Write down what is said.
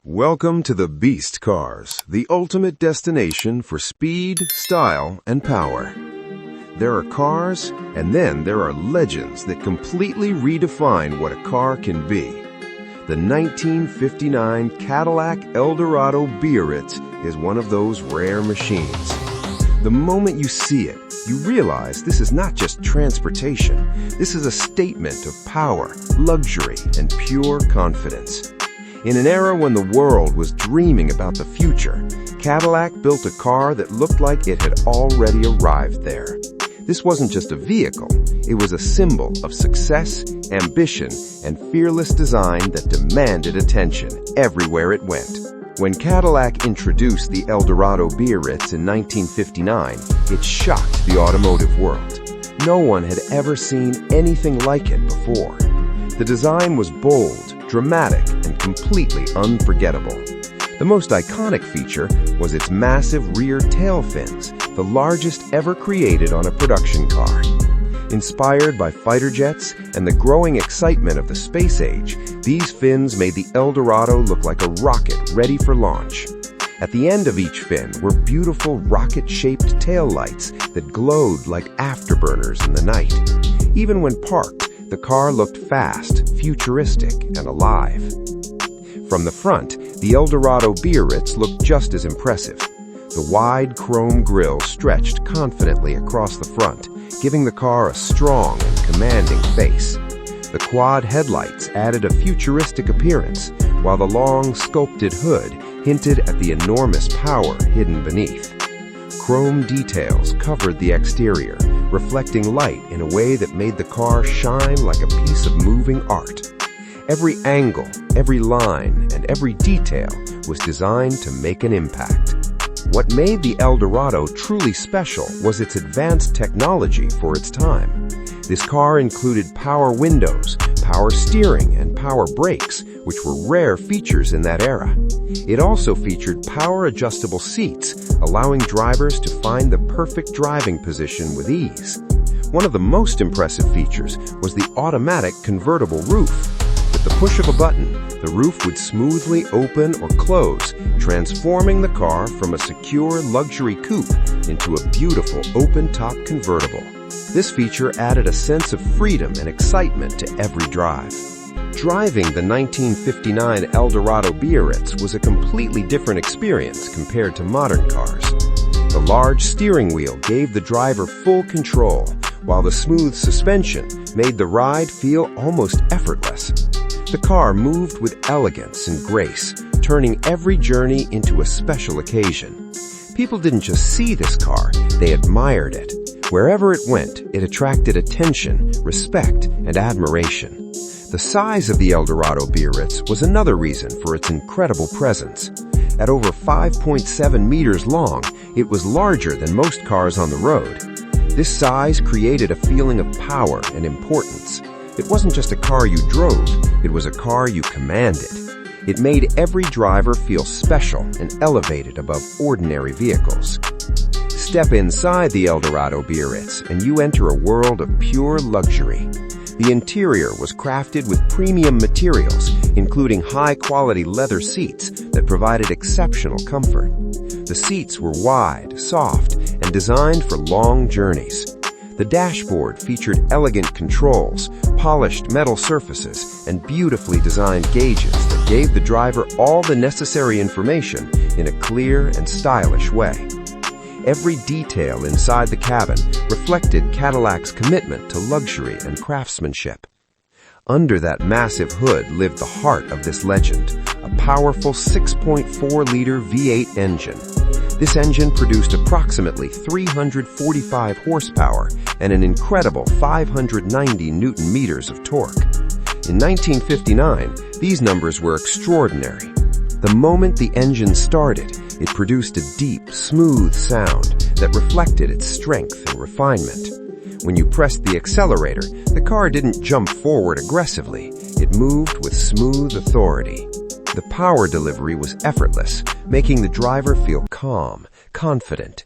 Welcome to the Beast Cars, the ultimate destination for speed, style, and power. There are cars, and then there are legends that completely redefine what a car can be. The 1959 Cadillac Eldorado Biarritz is one of those rare machines. The moment you see it, you realize this is not just transportation. This is a statement of power, luxury, and pure confidence. In an era when the world was dreaming about the future, Cadillac built a car that looked like it had already arrived there. This wasn't just a vehicle, it was a symbol of success, ambition, and fearless design that demanded attention everywhere it went. When Cadillac introduced the Eldorado Biarritz in 1959, it shocked the automotive world. No one had ever seen anything like it before. The design was bold, dramatic, and completely unforgettable. The most iconic feature was its massive rear tailfins, the largest ever created on a production car. Inspired by fighter jets and the growing excitement of the space age, these fins made the Eldorado look like a rocket ready for launch. At the end of each fin were beautiful rocket-shaped taillights that glowed like afterburners in the night. Even when parked, the car looked fast, futuristic, and alive. From the front, the Eldorado Biarritz looked just as impressive. The wide chrome grille stretched confidently across the front, giving the car a strong and commanding face. The quad headlights added a futuristic appearance, while the long, sculpted hood hinted at the enormous power hidden beneath. Chrome details covered the exterior, reflecting light in a way that made the car shine like a piece of moving art. Every angle, every line, and every detail was designed to make an impact. What made the Eldorado truly special was its advanced technology for its time. This car included power windows, power steering, and power brakes, which were rare features in that era. It also featured power-adjustable seats, allowing drivers to find the perfect driving position with ease. One of the most impressive features was the automatic convertible roof. With the push of a button, the roof would smoothly open or close, transforming the car from a secure luxury coupe into a beautiful open-top convertible. This feature added a sense of freedom and excitement to every drive. Driving the 1959 Eldorado Biarritz was a completely different experience compared to modern cars. The large steering wheel gave the driver full control, while the smooth suspension made the ride feel almost effortless. The car moved with elegance and grace, turning every journey into a special occasion. People didn't just see this car, they admired it. Wherever it went, it attracted attention, respect, and admiration. The size of the Eldorado Biarritz was another reason for its incredible presence. At over 5.7 meters long, it was larger than most cars on the road. This size created a feeling of power and importance. It wasn't just a car you drove, it was a car you commanded. It made every driver feel special and elevated above ordinary vehicles. Step inside the Eldorado Biarritz and you enter a world of pure luxury. The interior was crafted with premium materials, including high-quality leather seats that provided exceptional comfort. The seats were wide, soft, and designed for long journeys. The dashboard featured elegant controls, polished metal surfaces, and beautifully designed gauges that gave the driver all the necessary information in a clear and stylish way. Every detail inside the cabin reflected Cadillac's commitment to luxury and craftsmanship. Under that massive hood lived the heart of this legend, a powerful 6.4-liter V8 engine. This engine produced approximately 345 horsepower and an incredible 590 newton-meters of torque. In 1959, these numbers were extraordinary. The moment the engine started, it produced a deep, smooth sound that reflected its strength and refinement. When you pressed the accelerator, the car didn't jump forward aggressively. It moved with smooth authority. The power delivery was effortless, making the driver feel calm, confident,